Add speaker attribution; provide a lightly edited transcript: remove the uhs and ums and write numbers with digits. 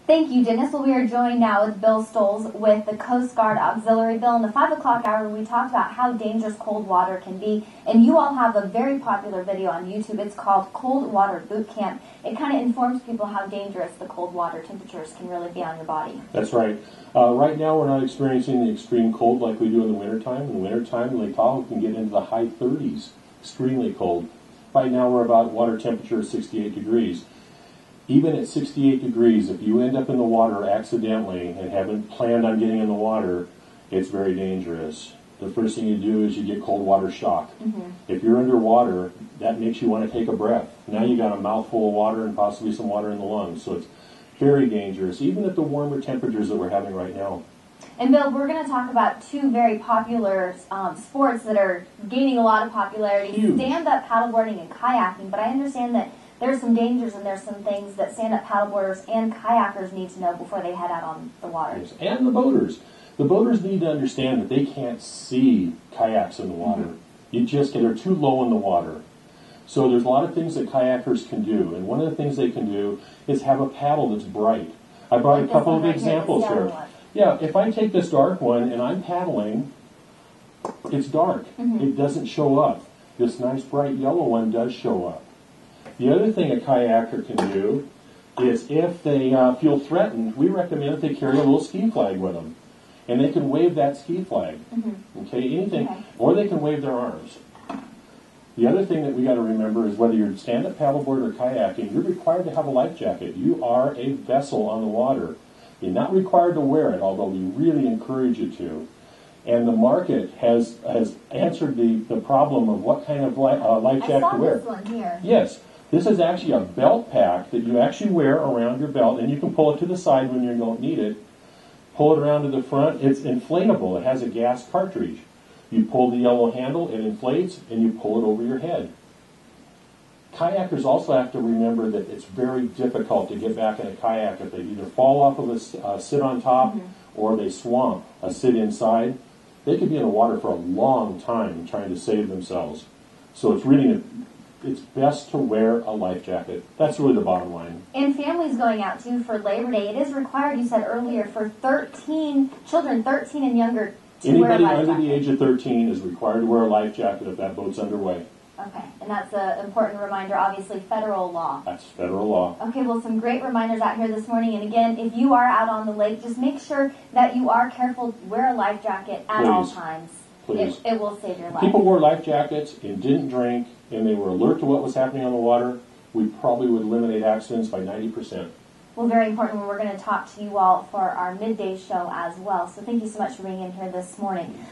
Speaker 1: Thank you, Dennis. Well, we are joined now with Bill Stolz with the Coast Guard Auxiliary Bill. In the 5 o'clock hour, we talked about how dangerous cold water can be. And you all have a very popular video on YouTube. It's called Cold Water Boot Camp. It kind of informs people how dangerous the cold water temperatures can really be on your body.
Speaker 2: That's right. Right now, we're not experiencing the extreme cold like we do in the wintertime. In the wintertime, Lake Tahoe can get into the high 30s, extremely cold. Right now, we're about water temperature of 68 degrees. Even at 68 degrees, if you end up in the water accidentally and haven't planned on getting in the water, it's very dangerous. The first thing you do is you get cold water shock. If you're underwater, that makes you want to take a breath. Now you got a mouthful of water and possibly some water in the lungs. So it's very dangerous, even at the warmer temperatures that we're having right now.
Speaker 1: And Bill, we're going to talk about two very popular sports that are gaining a lot of popularity, stand-up paddleboarding and kayaking. But I understand that there's some dangers and there's some things that stand-up paddleboarders and kayakers need to know before they head out on the water.
Speaker 2: Yes. And the boaters. The boaters need to understand that they can't see kayaks in the water. They're too low in the water. So there's a lot of things that kayakers can do. And one of the things they can do is have a paddle that's bright. I brought a couple of examples here. Yeah, if I take this dark one and I'm paddling, it's dark. It doesn't show up. This nice bright yellow one does show up. The other thing a kayaker can do is if they feel threatened, we recommend that they carry a little ski flag with them. And they can wave that ski flag. Or they can wave their arms. The other thing that we got to remember is whether you're stand-up paddleboard or kayaking, you're required to have a life jacket. You are a vessel on the water. You're not required to wear it, although we really encourage you to. And the market has answered the problem of what kind of life jacket to wear.
Speaker 1: I saw this one here.
Speaker 2: Yes. This is actually a belt pack that you actually wear around your belt, and you can pull it to the side when you don't need it. Pull it around to the front. It's inflatable. It has a gas cartridge. You pull the yellow handle, it inflates, and you pull it over your head. Kayakers also have to remember that it's very difficult to get back in a kayak if they either fall off of a sit on top or they swamp a sit inside. They could be in the water for a long time trying to save themselves. So it's best to wear a life jacket. That's really the bottom line.
Speaker 1: And families going out, too, for Labor Day, it is required, you said earlier, for children 13 and younger to wear a life jacket.
Speaker 2: Anybody under the age of 13 is required to wear a life jacket if that boat's underway.
Speaker 1: Okay, and that's an important reminder, obviously, federal law.
Speaker 2: That's federal law.
Speaker 1: Okay, well, some great reminders out here this morning. And again, if you are out on the lake, just make sure that you are careful, wear a life jacket at all times.
Speaker 2: Please.
Speaker 1: It will save your life.
Speaker 2: People wore life jackets and didn't drink, and they were alert to what was happening on the water, we probably would eliminate accidents by 90%.
Speaker 1: Well, very important. We're going to talk to you all for our midday show as well. So thank you so much for being in here this morning.